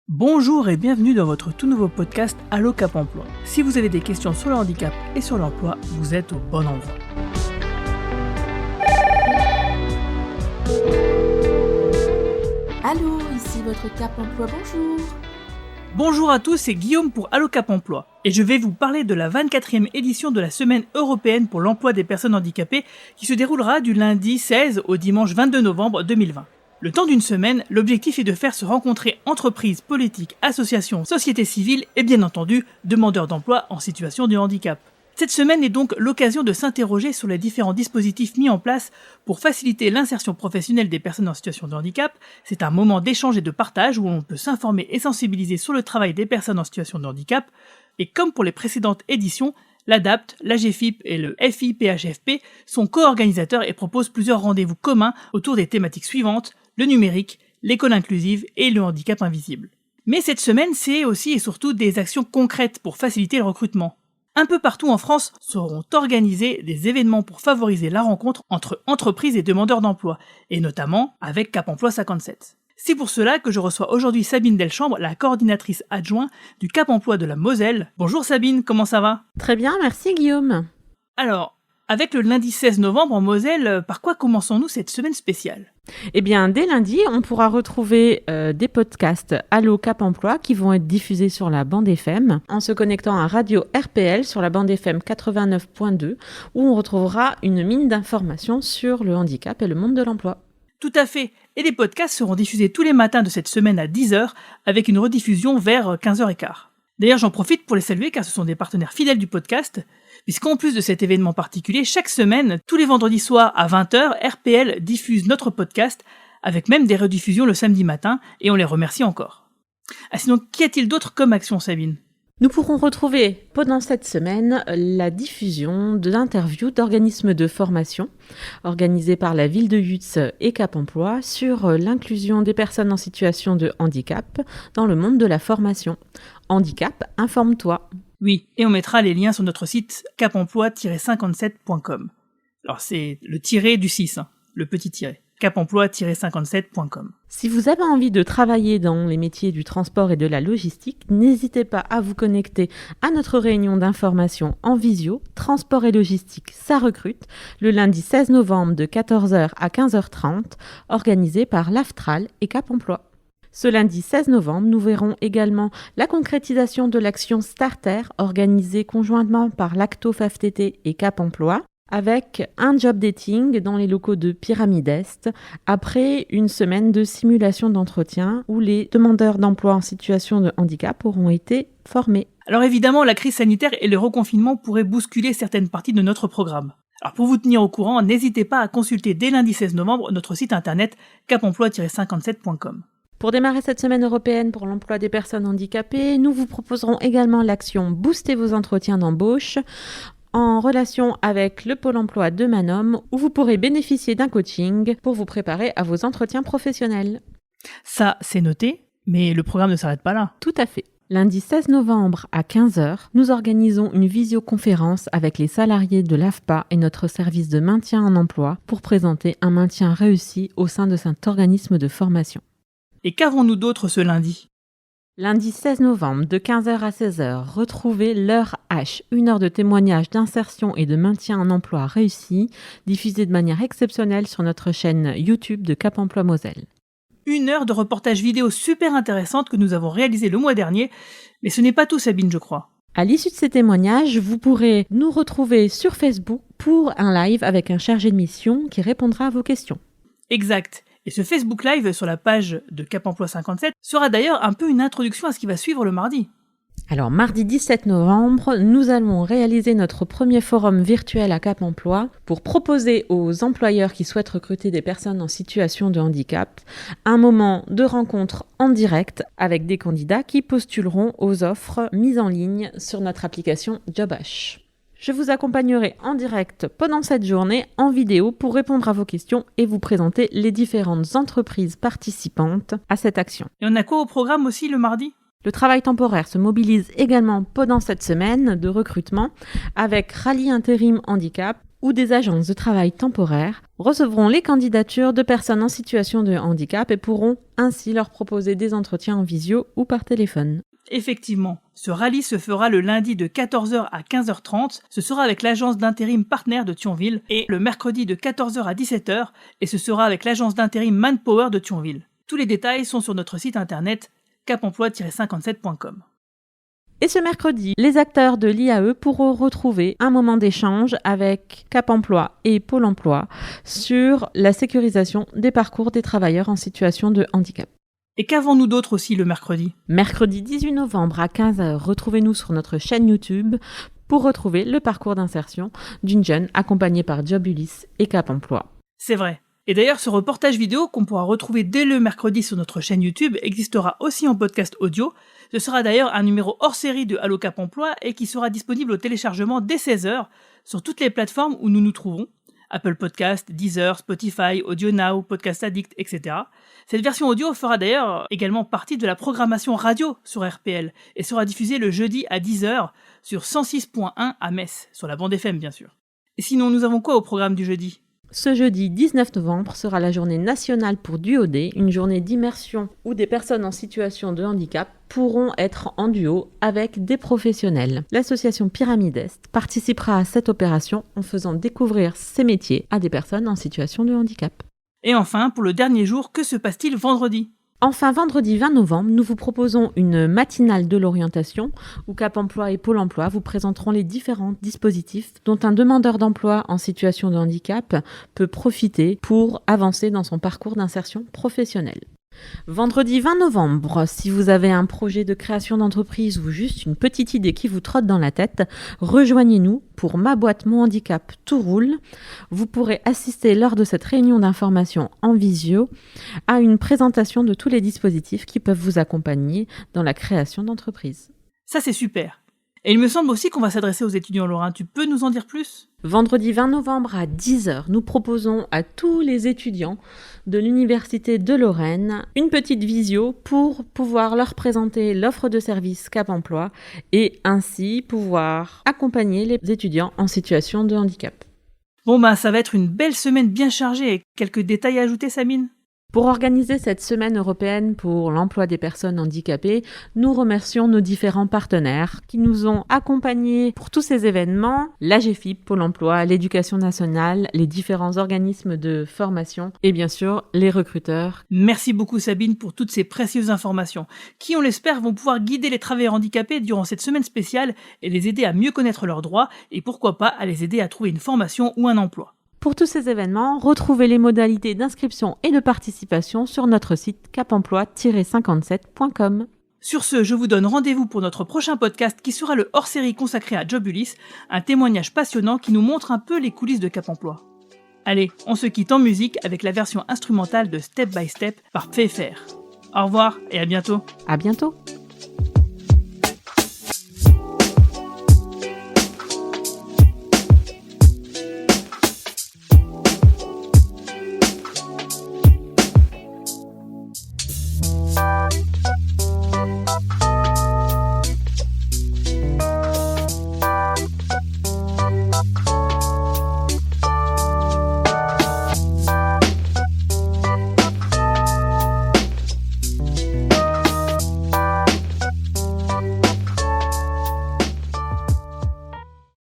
Bonjour et bienvenue dans votre tout nouveau podcast Allo Cap Emploi. Si vous avez des questions sur le handicap et sur l'emploi, vous êtes au bon endroit. Allô, ici votre Cap Emploi, bonjour. Bonjour à tous, c'est Guillaume pour Allo Cap Emploi et je vais vous parler de la 24e édition de la Semaine européenne pour l'emploi des personnes handicapées qui se déroulera du lundi 16 au dimanche 22 novembre 2020. Le temps d'une semaine, l'objectif est de faire se rencontrer entreprises, politiques, associations, sociétés civiles et bien entendu demandeurs d'emploi en situation de handicap. Cette semaine est donc l'occasion de s'interroger sur les différents dispositifs mis en place pour faciliter l'insertion professionnelle des personnes en situation de handicap. C'est un moment d'échange et de partage où on peut s'informer et sensibiliser sur le travail des personnes en situation de handicap. Et comme pour les précédentes éditions, l'ADAPT, l'AGFIP et le FIPHFP sont co-organisateurs et proposent plusieurs rendez-vous communs autour des thématiques suivantes: le numérique, l'école inclusive et le handicap invisible. Mais cette semaine, c'est aussi et surtout des actions concrètes pour faciliter le recrutement. Un peu partout en France seront organisés des événements pour favoriser la rencontre entre entreprises et demandeurs d'emploi, et notamment avec Cap Emploi 57. C'est pour cela que je reçois aujourd'hui Sabine Delchambre, la coordinatrice adjointe du Cap Emploi de la Moselle. Bonjour Sabine, comment ça va ? Très bien, merci Guillaume. Alors, avec le lundi 16 novembre en Moselle, par quoi commençons-nous cette semaine spéciale ? Eh bien, dès lundi, on pourra retrouver des podcasts Allo Cap Emploi qui vont être diffusés sur la bande FM en se connectant à Radio RPL sur la bande FM 89.2 où on retrouvera une mine d'informations sur le handicap et le monde de l'emploi. Tout à fait, et les podcasts seront diffusés tous les matins de cette semaine à 10h avec une rediffusion vers 15h15. D'ailleurs, j'en profite pour les saluer car ce sont des partenaires fidèles du podcast, puisqu'en plus de cet événement particulier, chaque semaine, tous les vendredis soirs à 20h, RPL diffuse notre podcast, avec même des rediffusions le samedi matin, et on les remercie encore. Ah, sinon, qu'y a-t-il d'autre comme action, Sabine ? Nous pourrons retrouver pendant cette semaine la diffusion d'interviews d'organismes de formation organisés par la ville de Yutz et Cap Emploi sur l'inclusion des personnes en situation de handicap dans le monde de la formation. Handicap, informe-toi. Oui, et on mettra les liens sur notre site capemploi-57.com. Alors c'est le tiré du 6, le petit tiré. capemploi-57.com. Si vous avez envie de travailler dans les métiers du transport et de la logistique, n'hésitez pas à vous connecter à notre réunion d'information en visio, transport et logistique, ça recrute, le lundi 16 novembre de 14h à 15h30, organisée par l'AFTRAL et Cap Emploi. Ce lundi 16 novembre, nous verrons également la concrétisation de l'action Starter organisée conjointement par l'ACTO-FAFTT et Cap Emploi avec un job dating dans les locaux de Pyramide Est après une semaine de simulation d'entretien où les demandeurs d'emploi en situation de handicap auront été formés. Alors évidemment, la crise sanitaire et le reconfinement pourraient bousculer certaines parties de notre programme. Alors pour vous tenir au courant, n'hésitez pas à consulter dès lundi 16 novembre notre site internet capemploi-57.com. Pour démarrer cette semaine européenne pour l'emploi des personnes handicapées, nous vous proposerons également l'action Booster vos entretiens d'embauche en relation avec le Pôle emploi de Manom où vous pourrez bénéficier d'un coaching pour vous préparer à vos entretiens professionnels. Ça, c'est noté, mais le programme ne s'arrête pas là. Tout à fait. Lundi 16 novembre à 15h, nous organisons une visioconférence avec les salariés de l'AFPA et notre service de maintien en emploi pour présenter un maintien réussi au sein de cet organisme de formation. Et qu'avons-nous d'autre ce lundi ? Lundi 16 novembre, de 15h à 16h, retrouvez l'heure H, une heure de témoignage d'insertion et de maintien en emploi réussi, diffusée de manière exceptionnelle sur notre chaîne YouTube de Cap Emploi Moselle. Une heure de reportage vidéo super intéressante que nous avons réalisé le mois dernier, mais ce n'est pas tout, Sabine, je crois. À l'issue de ces témoignages, vous pourrez nous retrouver sur Facebook pour un live avec un chargé de mission qui répondra à vos questions. Exact. Et ce Facebook Live sur la page de Cap Emploi 57 sera d'ailleurs un peu une introduction à ce qui va suivre le mardi. Alors, mardi 17 novembre, nous allons réaliser notre premier forum virtuel à Cap Emploi pour proposer aux employeurs qui souhaitent recruter des personnes en situation de handicap un moment de rencontre en direct avec des candidats qui postuleront aux offres mises en ligne sur notre application JobH. Je vous accompagnerai en direct pendant cette journée en vidéo pour répondre à vos questions et vous présenter les différentes entreprises participantes à cette action. Et on a quoi au programme aussi le mardi ? Le travail temporaire se mobilise également pendant cette semaine de recrutement avec Rallye Intérim Handicap ou des agences de travail temporaires recevront les candidatures de personnes en situation de handicap et pourront ainsi leur proposer des entretiens en visio ou par téléphone. Effectivement, ce rallye se fera le lundi de 14h à 15h30, ce sera avec l'agence d'intérim Partner de Thionville, et le mercredi de 14h à 17h, et ce sera avec l'agence d'intérim Manpower de Thionville. Tous les détails sont sur notre site internet capemploi-57.com. Et ce mercredi, les acteurs de l'IAE pourront retrouver un moment d'échange avec Cap Emploi et Pôle Emploi sur la sécurisation des parcours des travailleurs en situation de handicap. Et qu'avons-nous d'autre aussi le mercredi ? Mercredi 18 novembre à 15h, retrouvez-nous sur notre chaîne YouTube pour retrouver le parcours d'insertion d'une jeune accompagnée par Job Ulysse et Cap Emploi. C'est vrai. Et d'ailleurs, ce reportage vidéo qu'on pourra retrouver dès le mercredi sur notre chaîne YouTube existera aussi en podcast audio. Ce sera d'ailleurs un numéro hors série de Allo Cap Emploi et qui sera disponible au téléchargement dès 16h sur toutes les plateformes où nous nous trouvons. Apple Podcast, Deezer, Spotify, Audio Now, Podcast Addict, etc. Cette version audio fera d'ailleurs également partie de la programmation radio sur RPL et sera diffusée le jeudi à 10h sur 106.1 à Metz, sur la bande FM bien sûr. Et sinon, nous avons quoi au programme du jeudi ? Ce jeudi 19 novembre sera la journée nationale pour Duodé, une journée d'immersion où des personnes en situation de handicap pourront être en duo avec des professionnels. L'association Pyramide Est participera à cette opération en faisant découvrir ces métiers à des personnes en situation de handicap. Et enfin, pour le dernier jour, que se passe-t-il vendredi ? Enfin, vendredi 20 novembre, nous vous proposons une matinale de l'orientation où Cap Emploi et Pôle Emploi vous présenteront les différents dispositifs dont un demandeur d'emploi en situation de handicap peut profiter pour avancer dans son parcours d'insertion professionnelle. Vendredi 20 novembre, si vous avez un projet de création d'entreprise ou juste une petite idée qui vous trotte dans la tête, rejoignez-nous pour Ma boîte mon handicap tout roule. Vous pourrez assister lors de cette réunion d'information en visio à une présentation de tous les dispositifs qui peuvent vous accompagner dans la création d'entreprise. Ça c'est super. Et il me semble aussi qu'on va s'adresser aux étudiants lorrains. Tu peux nous en dire plus ? Vendredi 20 novembre à 10h, nous proposons à tous les étudiants de l'Université de Lorraine une petite visio pour pouvoir leur présenter l'offre de service Cap Emploi et ainsi pouvoir accompagner les étudiants en situation de handicap. Bon ça va être une belle semaine bien chargée et quelques détails à ajouter, Sabine ? Pour organiser cette semaine européenne pour l'emploi des personnes handicapées, nous remercions nos différents partenaires qui nous ont accompagnés pour tous ces événements, l'AGEFIP, Pôle emploi, l'Éducation nationale, les différents organismes de formation et bien sûr les recruteurs. Merci beaucoup Sabine pour toutes ces précieuses informations qui, on l'espère, vont pouvoir guider les travailleurs handicapés durant cette semaine spéciale et les aider à mieux connaître leurs droits et pourquoi pas à les aider à trouver une formation ou un emploi. Pour tous ces événements, retrouvez les modalités d'inscription et de participation sur notre site capemploi-57.com. Sur ce, je vous donne rendez-vous pour notre prochain podcast qui sera le hors-série consacré à Job Ulysse, un témoignage passionnant qui nous montre un peu les coulisses de Cap Emploi. Allez, on se quitte en musique avec la version instrumentale de Step by Step par Pfeffer. Au revoir et à bientôt. À bientôt.